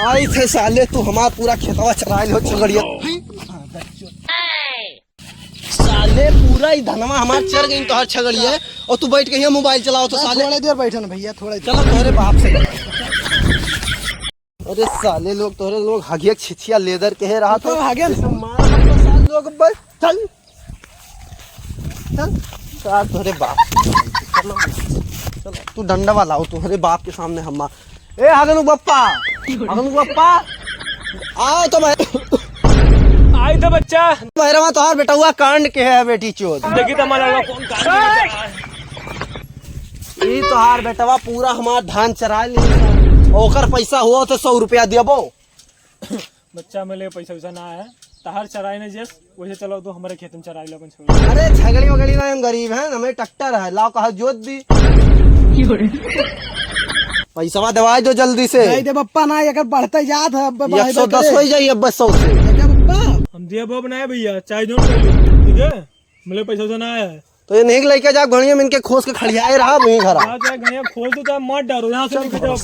आई थे साले तू हमारा पूरा खेतवा चराइल हो छगड़िया। साले पूरा ही धनवा हमार चर गई तो हर छगड़िया और तू बैठ के यहाँ मोबाइल चलाओ तो साले। थोड़ी देर बैठे ना भैया, थोड़ा चलो तोहरे बाप से। अरे साले लोग तोहरे लोग हगिया छिछिया लेदर के रहा था आगे लोग बस चल चल साल तोहरे बाप। चलो चलो तू डंडा वाला हो तोहरे बाप के सामने हम ए हगनू बप्पा आओ तो मैं आई तो बच्चा भैरवा तोहार बेटा हुआ कांड के है बेटी चोद देखी तो हमारा कौन ई तोहार बेटवा पूरा हमार धान चरा ली ओकर पैसा हुआ तो 100 रुपया देबो। बच्चा मेरे पैसा वैसा ना है तहार चराई ने जैस वैसे चलो तो हमारे खेत में चराई लो अपन छोड़। अरे झगड़ी वगड़ी ना हम गरीब हैं हमें ट्रैक्टर है लाओ कहा जोत दी पैसा दवाई दो जल्दी से। नहीं दे बप्पा ना अगर बढ़ते जात है 110 हो जाइए बस 100 से बप्पा हम दिया वो बनाए भैया चाय नोट कर लो ठीक है मेरे पैसा वैसा ना है तो ये नहीं लेके जा घड़िया में इनके खोस के खड़ियाए रहा वहीं घर चाहे गणिया खोल दो तो मत डरो यहाँ से निकल जाओ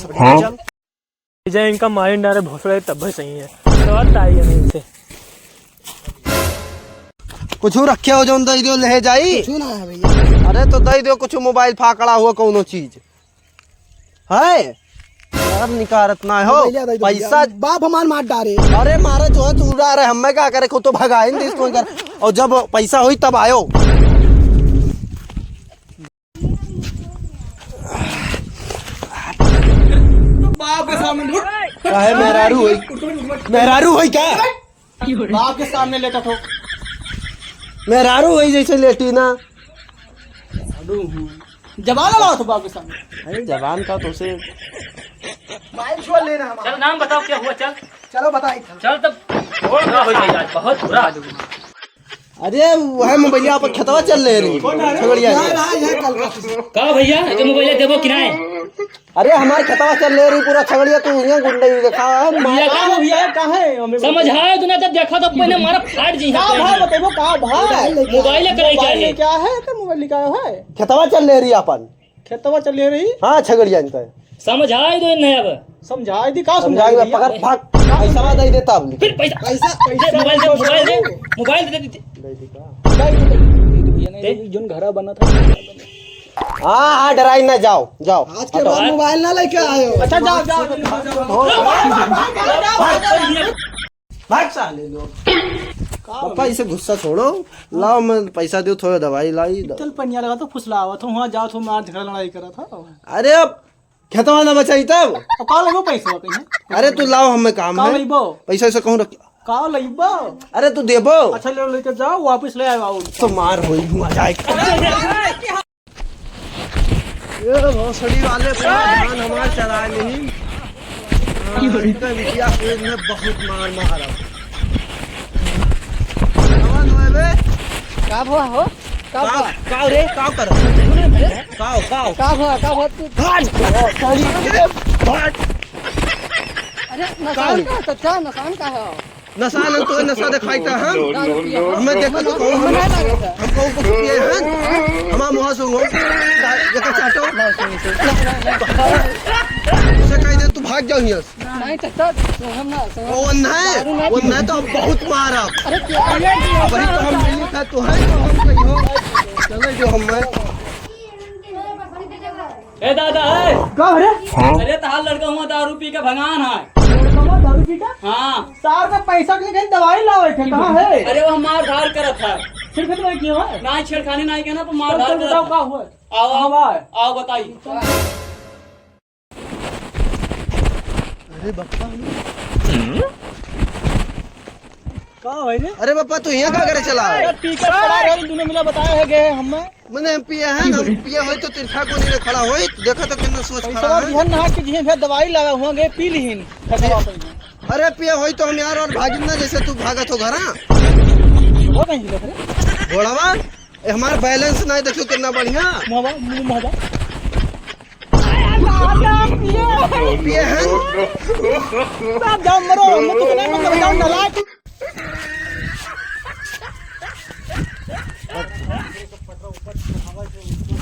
जाए इनका माइंड डारे भोसड़ा तब भी सही है तो आई है नहीं से कुछ रखे हो जो दई दो ले जाई सुना है भैया। अरे तो दई दो कुछ मोबाइल फाकड़ा हुआ कोनो चीज है अब निकारत ना हो पैसा बाप हमार मार डारे। अरे मारे जो है तू उड़ा रहे हमें क्या करे को तो भगाए नहीं इसको कर और जब पैसा हुई तब आयो। बाप के सामने काहे मेहरारू हुई क्या बाप के सामने लेटा ठोक मेहरारू हुई जैसे लेटी ना जवान लगाओ तो बाप के सामने। अरे जवान का तो से मोबाइल छोड़ लेना हमारा। चल नाम बताओ क्या हुआ चल चलो बताइए। चल तब बुरा हो गई आज बहुत बुरा आज अरे वह मोबाइल पर खेतवा चल रही छगड़िया कहा भैया के मोबाइल देबो किराए अरे हमारे खेतवा चल रही पूरा छगड़िया तू यहाँ गुंडे देखा है भैया कहाँ है समझ आया तूने तब देखा तो पहले मारा फाड़ जी भाई बताइए कहाँ भाई मोबाइल करे चाहिए क्या है तो मोबाइल निकाला है खेतवा चल रही अपन खेतवा चल रही। हाँ छगड़िया इनका समझ आया तो नहीं अब समझाई दी कहाँ समझाएगा पकड़ भाग पैसा दे देता अब फिर पैसा पैसा मोबाइल दे दे जोन घरा बना था। हाँ हाँ डराई ना जाओ जाओ आज के बाद मोबाइल ना लेके आयो। अच्छा जाओ जाओ भाग साले लोग पापा इसे गुस्सा छोड़ो लाओ मैं पैसा दो थोड़ा दवाई लाई चल पनिया लगा तो फुसला हुआ था वहाँ जाओ तो मार झगड़ा लड़ाई करा था। अरे अब खेतवा ना बचाई तब अब कहाँ लगो पैसा कहीं। अरे तू लाओ हमें काम कहाँ है लेबो पैसा ऐसा कहूँ रख कहाँ लेबो। अरे तू देबो अच्छा ले लेके जाओ वापस ले आओ। तो मार होई हुआ जाए ये भोसड़ी वाले पूरा धान हमार चरा नहीं इनका बिटिया ने बहुत मार मारा का हुआ हो काव रे काव कर काव काव का हुआ तू धान अरे नसान का सच्चा नसान का है नशा न तो नशा दिखाई था हमें देखो तो कहूँ हम कहूँ को पिए हैं हमारा मुँह सुंगो जगह चाटो उसे कह दे तू भाग जाओ यहाँ नहीं चाचा हम ना वो न तो बहुत मारा अरे क्या वही तो हम मिली था तो है तो हम कहीं हो चलो जो हम ए दादा है का रे अरे तहार लड़का हुआ दारू पी के भगान है दारू पी का हाँ सार का पैसा के कहीं दवाई लावे थे कहाँ है। अरे वो मार धार करत था सिर्फ तो क्यों है ना छेड़खानी ना के ना तो मार धार बताओ करत का हुआ। आओ आओ आओ आओ बताइए अरे बप्पा का है रे अरे बप्पा तू यहाँ क्या करे चला टीका पड़ा रहे तूने मिला बताया है गए हमें मैंने पिए हैं हम पिए हो तो तिरछा को नहीं खड़ा हो देखो तो कितना सोच खड़ा पैसा है बिहन नहा के जिहे फिर दवाई लगा हुआ गए पी लीन अरे पिए हो तो हम यार और भागिन ना जैसे तू भागत हो घर वो कहीं लग रहे घोड़ावा हमारा बैलेंस नहीं देखो कितना बढ़िया मोहबा मुंह मोहबा पिए हैं आप जाओ मरो हम तो नहीं मतलब जाओ नलायक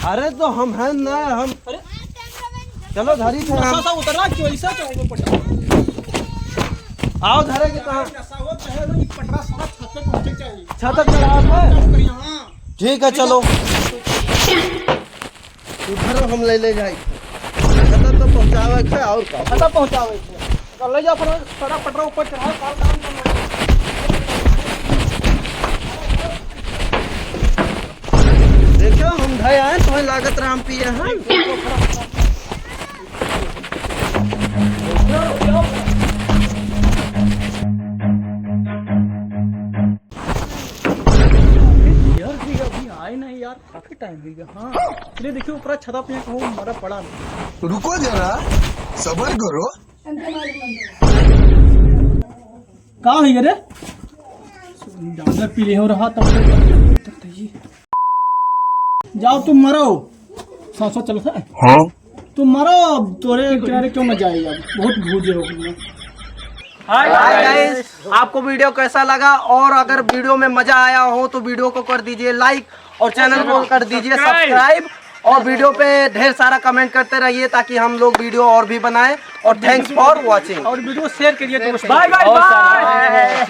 अरे तो हम हैं ना हम चलो धरी थे हम उतरना क्यों ऐसा तो आओ धरे के कहाँ ऐसा हो चाहे तो एक पटरा सारा छत पे पहुंचे चाहिए। छत चढ़ा है। यहाँ ठीक है चलो उधर हम ले जाए छत तो पहुँचावे के और का छत पहुंचावे तो ले जाओ फिर सारा पटरा ऊपर चढ़ाओ काम करना। देखो हम धए आए तुम्हें लागत राम पिए हैं। यार ठीक है अभी आए नहीं यार काफी टाइम हो गया। हाँ चलिए देखिए ऊपर छता पे कहूँ हमारा पड़ा नहीं। रुको जरा सबर करो। कहाँ हुई रे ज्यादा पीले हो रहा तब जाओ तुम मरो सांसों चलो है। हाँ तुम मरो तोरे किनारे क्यों न जाएगा बहुत भूजे हो। हाय गाइस, आपको वीडियो कैसा लगा और अगर वीडियो में मजा आया हो तो वीडियो को कर दीजिए लाइक और चैनल को कर दीजिए सब्सक्राइब और वीडियो पे ढेर सारा कमेंट करते रहिए ताकि हम लोग वीडियो और भी बनाएं और थैंक्स फॉर वॉचिंग और वीडियो शेयर करिए दोस्तों। Bye bye bye.